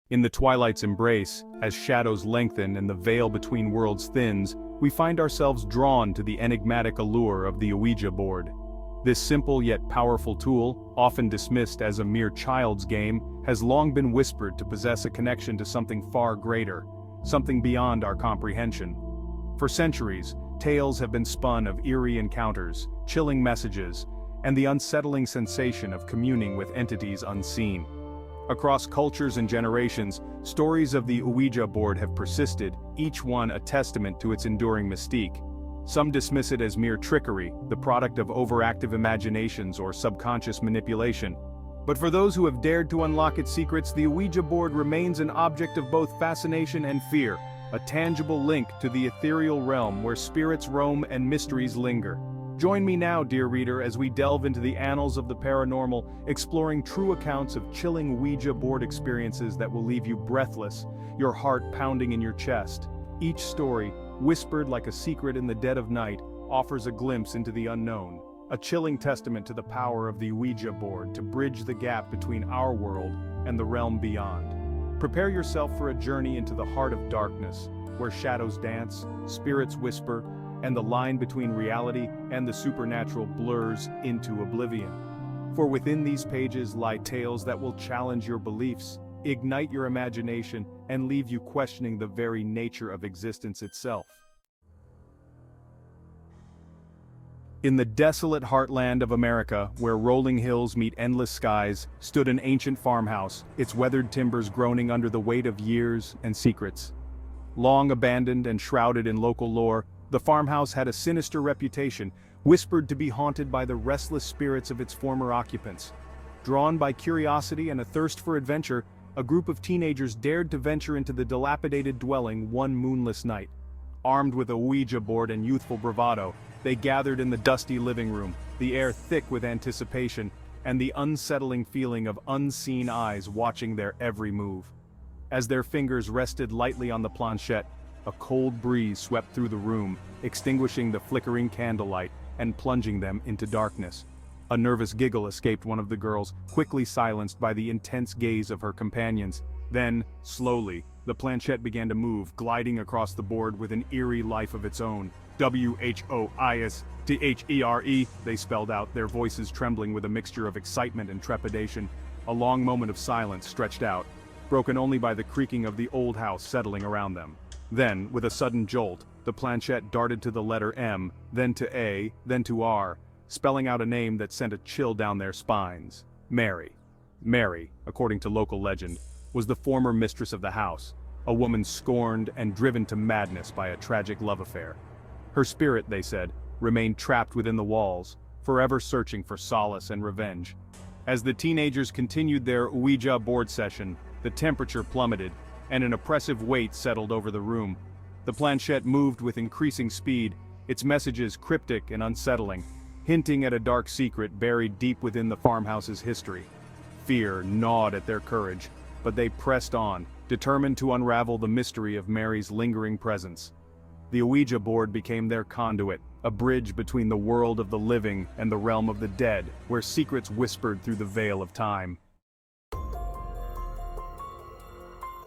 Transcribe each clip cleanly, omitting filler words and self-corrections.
In the twilight's embrace, as shadows lengthen and the veil between worlds thins, we find ourselves drawn to the enigmatic allure of the Ouija board. This simple yet powerful tool, often dismissed as a mere child's game, has long been whispered to possess a connection to something far greater, something beyond our comprehension. For centuries, tales have been spun of eerie encounters, chilling messages, and the unsettling sensation of communing with entities unseen. Across cultures and generations, stories of the Ouija board have persisted, each one a testament to its enduring mystique. Some dismiss it as mere trickery, the product of overactive imaginations or subconscious manipulation. But for those who have dared to unlock its secrets, the Ouija board remains an object of both fascination and fear, a tangible link to the ethereal realm where spirits roam and mysteries linger. Join me now, dear reader, as we delve into the annals of the paranormal, exploring true accounts of chilling Ouija board experiences that will leave you breathless, your heart pounding in your chest. Each story, whispered like a secret in the dead of night, offers a glimpse into the unknown, a chilling testament to the power of the Ouija board to bridge the gap between our world and the realm beyond. Prepare yourself for a journey into the heart of darkness, where shadows dance, spirits whisper, and the line between reality and the supernatural blurs into oblivion. For within these pages lie tales that will challenge your beliefs, ignite your imagination, and leave you questioning the very nature of existence itself. In the desolate heartland of America, where rolling hills meet endless skies, stood an ancient farmhouse, its weathered timbers groaning under the weight of years and secrets. Long abandoned and shrouded in local lore, the farmhouse had a sinister reputation, whispered to be haunted by the restless spirits of its former occupants. Drawn by curiosity and a thirst for adventure, a group of teenagers dared to venture into the dilapidated dwelling one moonless night. Armed with a Ouija board and youthful bravado, they gathered in the dusty living room, the air thick with anticipation, and the unsettling feeling of unseen eyes watching their every move. As their fingers rested lightly on the planchette, a cold breeze swept through the room, extinguishing the flickering candlelight and plunging them into darkness. A nervous giggle escaped one of the girls, quickly silenced by the intense gaze of her companions. Then, slowly, the planchette began to move, gliding across the board with an eerie life of its own. "WHOISTHERE," they spelled out, their voices trembling with a mixture of excitement and trepidation. A long moment of silence stretched out, broken only by the creaking of the old house settling around them. Then, with a sudden jolt, the planchette darted to the letter M, then to A, then to R, spelling out a name that sent a chill down their spines. Mary. Mary, according to local legend, was the former mistress of the house, a woman scorned and driven to madness by a tragic love affair. Her spirit, they said, remained trapped within the walls, forever searching for solace and revenge. As the teenagers continued their Ouija board session, the temperature plummeted, and an oppressive weight settled over the room. The planchette moved with increasing speed, its messages cryptic and unsettling, hinting at a dark secret buried deep within the farmhouse's history. Fear gnawed at their courage, but they pressed on, determined to unravel the mystery of Mary's lingering presence. The Ouija board became their conduit, a bridge between the world of the living and the realm of the dead, where secrets whispered through the veil of time.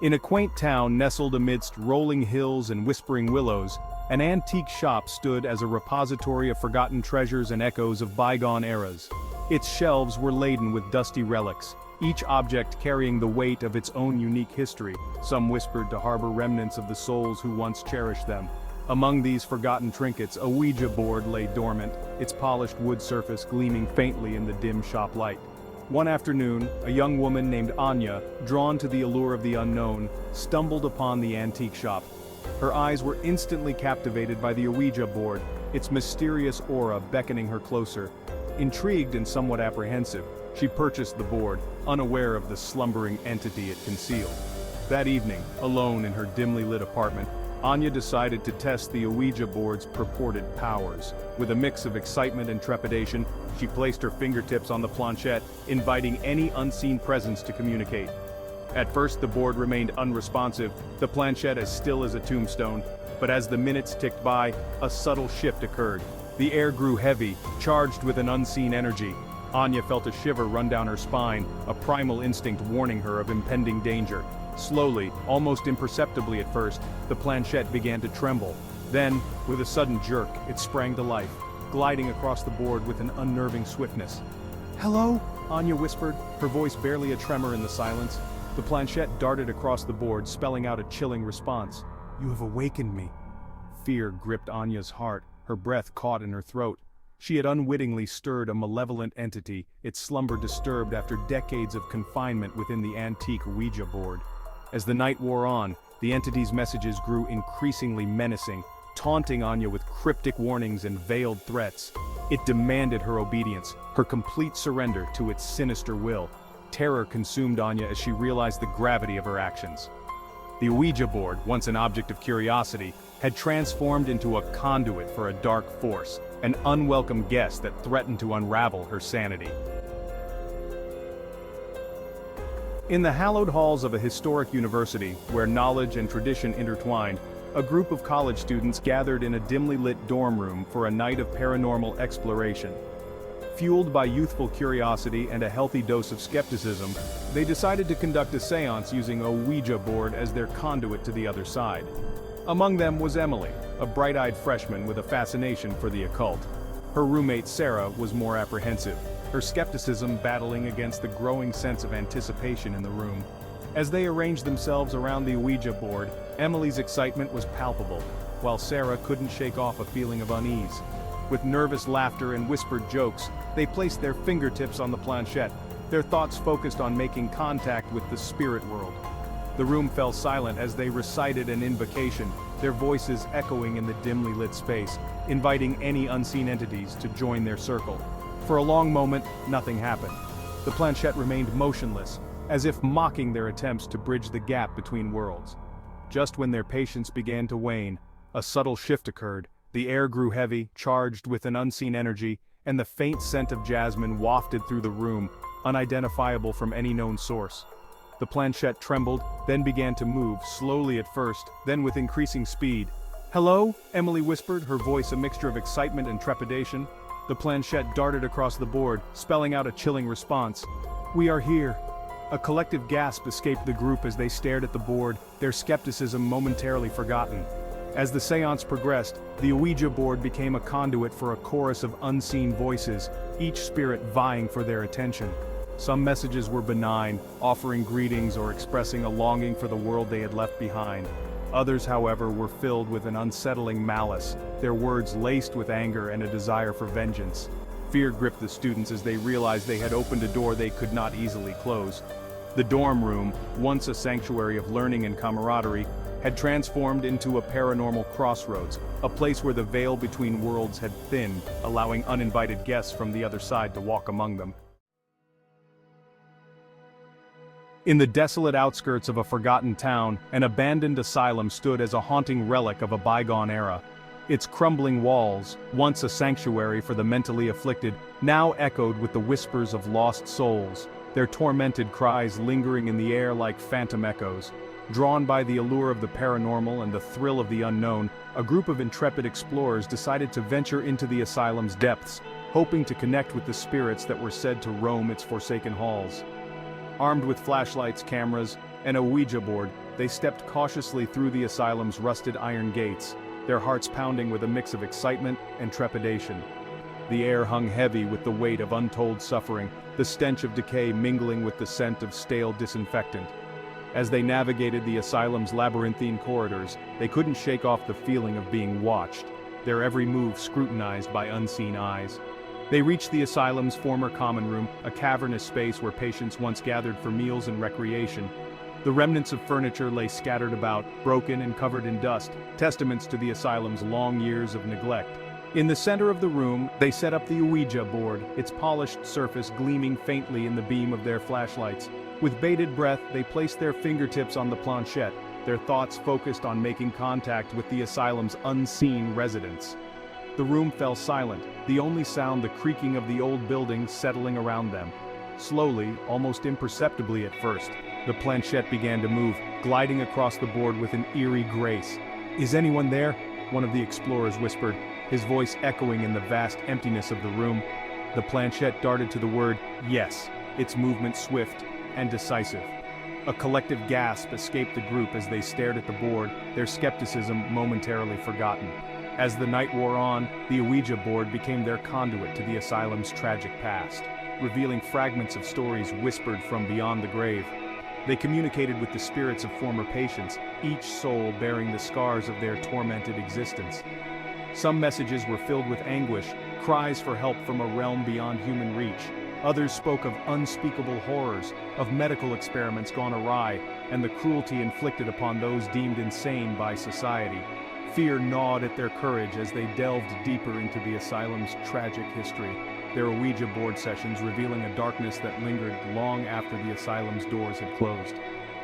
In a quaint town nestled amidst rolling hills and whispering willows, an antique shop stood as a repository of forgotten treasures and echoes of bygone eras. Its shelves were laden with dusty relics, each object carrying the weight of its own unique history. Some whispered to harbor remnants of the souls who once cherished them. Among these forgotten trinkets, a Ouija board lay dormant, its polished wood surface gleaming faintly in the dim shop light. One afternoon, a young woman named Anya, drawn to the allure of the unknown, stumbled upon the antique shop. Her eyes were instantly captivated by the Ouija board, its mysterious aura beckoning her closer. Intrigued and somewhat apprehensive, she purchased the board, unaware of the slumbering entity it concealed. That evening, alone in her dimly lit apartment, Anya decided to test the Ouija board's purported powers. With a mix of excitement and trepidation, she placed her fingertips on the planchette, inviting any unseen presence to communicate. At first the board remained unresponsive, the planchette as still as a tombstone, but as the minutes ticked by, a subtle shift occurred. The air grew heavy, charged with an unseen energy. Anya felt a shiver run down her spine, a primal instinct warning her of impending danger. Slowly, almost imperceptibly at first, the planchette began to tremble. Then, with a sudden jerk, it sprang to life, gliding across the board with an unnerving swiftness. "Hello?" Anya whispered, her voice barely a tremor in the silence. The planchette darted across the board, spelling out a chilling response. "You have awakened me." Fear gripped Anya's heart, her breath caught in her throat. She had unwittingly stirred a malevolent entity, its slumber disturbed after decades of confinement within the antique Ouija board. As the night wore on, the entity's messages grew increasingly menacing, taunting Anya with cryptic warnings and veiled threats. It demanded her obedience, her complete surrender to its sinister will. Terror consumed Anya as she realized the gravity of her actions. The Ouija board, once an object of curiosity, had transformed into a conduit for a dark force, an unwelcome guest that threatened to unravel her sanity. In the hallowed halls of a historic university, where knowledge and tradition intertwined, a group of college students gathered in a dimly lit dorm room for a night of paranormal exploration. Fueled by youthful curiosity and a healthy dose of skepticism, they decided to conduct a seance using a Ouija board as their conduit to the other side. Among them was Emily, a bright-eyed freshman with a fascination for the occult. Her roommate Sarah was more apprehensive, her skepticism battling against the growing sense of anticipation in the room. As they arranged themselves around the Ouija board, Emily's excitement was palpable, while Sarah couldn't shake off a feeling of unease. With nervous laughter and whispered jokes, they placed their fingertips on the planchette, their thoughts focused on making contact with the spirit world. The room fell silent as they recited an invocation, their voices echoing in the dimly lit space, inviting any unseen entities to join their circle. For a long moment, nothing happened. The planchette remained motionless, as if mocking their attempts to bridge the gap between worlds. Just when their patience began to wane, a subtle shift occurred. The air grew heavy, charged with an unseen energy, and the faint scent of jasmine wafted through the room, unidentifiable from any known source. The planchette trembled, then began to move, slowly at first, then with increasing speed. "Hello?" Emily whispered, her voice a mixture of excitement and trepidation. The planchette darted across the board, spelling out a chilling response. "We are here." A collective gasp escaped the group as they stared at the board, their skepticism momentarily forgotten. As the seance progressed, the Ouija board became a conduit for a chorus of unseen voices, each spirit vying for their attention. Some messages were benign, offering greetings or expressing a longing for the world they had left behind. Others, however, were filled with an unsettling malice, their words laced with anger and a desire for vengeance. Fear gripped the students as they realized they had opened a door they could not easily close. The dorm room, once a sanctuary of learning and camaraderie, had transformed into a paranormal crossroads, a place where the veil between worlds had thinned, allowing uninvited guests from the other side to walk among them. In the desolate outskirts of a forgotten town, an abandoned asylum stood as a haunting relic of a bygone era. Its crumbling walls, once a sanctuary for the mentally afflicted, now echoed with the whispers of lost souls, their tormented cries lingering in the air like phantom echoes. Drawn by the allure of the paranormal and the thrill of the unknown, a group of intrepid explorers decided to venture into the asylum's depths, hoping to connect with the spirits that were said to roam its forsaken halls. Armed with flashlights, cameras, and a Ouija board, they stepped cautiously through the asylum's rusted iron gates, their hearts pounding with a mix of excitement and trepidation. The air hung heavy with the weight of untold suffering, the stench of decay mingling with the scent of stale disinfectant. As they navigated the asylum's labyrinthine corridors, they couldn't shake off the feeling of being watched, their every move scrutinized by unseen eyes. They reached the asylum's former common room, a cavernous space where patients once gathered for meals and recreation. The remnants of furniture lay scattered about, broken and covered in dust, testaments to the asylum's long years of neglect. In the center of the room, they set up the Ouija board, its polished surface gleaming faintly in the beam of their flashlights. With bated breath, they placed their fingertips on the planchette, their thoughts focused on making contact with the asylum's unseen residents. The room fell silent, the only sound the creaking of the old building settling around them. Slowly, almost imperceptibly at first, the planchette began to move, gliding across the board with an eerie grace. "Is anyone there?" one of the explorers whispered, his voice echoing in the vast emptiness of the room. The planchette darted to the word yes, its movement swift and decisive. A collective gasp escaped the group as they stared at the board, their skepticism momentarily forgotten. As the night wore on, the Ouija board became their conduit to the asylum's tragic past, revealing fragments of stories whispered from beyond the grave. They communicated with the spirits of former patients, each soul bearing the scars of their tormented existence. Some messages were filled with anguish, cries for help from a realm beyond human reach. Others spoke of unspeakable horrors, of medical experiments gone awry, and the cruelty inflicted upon those deemed insane by society. Fear gnawed at their courage as they delved deeper into the asylum's tragic history, their Ouija board sessions revealing a darkness that lingered long after the asylum's doors had closed.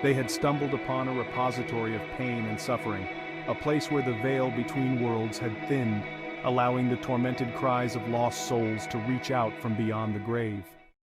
They had stumbled upon a repository of pain and suffering, a place where the veil between worlds had thinned, allowing the tormented cries of lost souls to reach out from beyond the grave.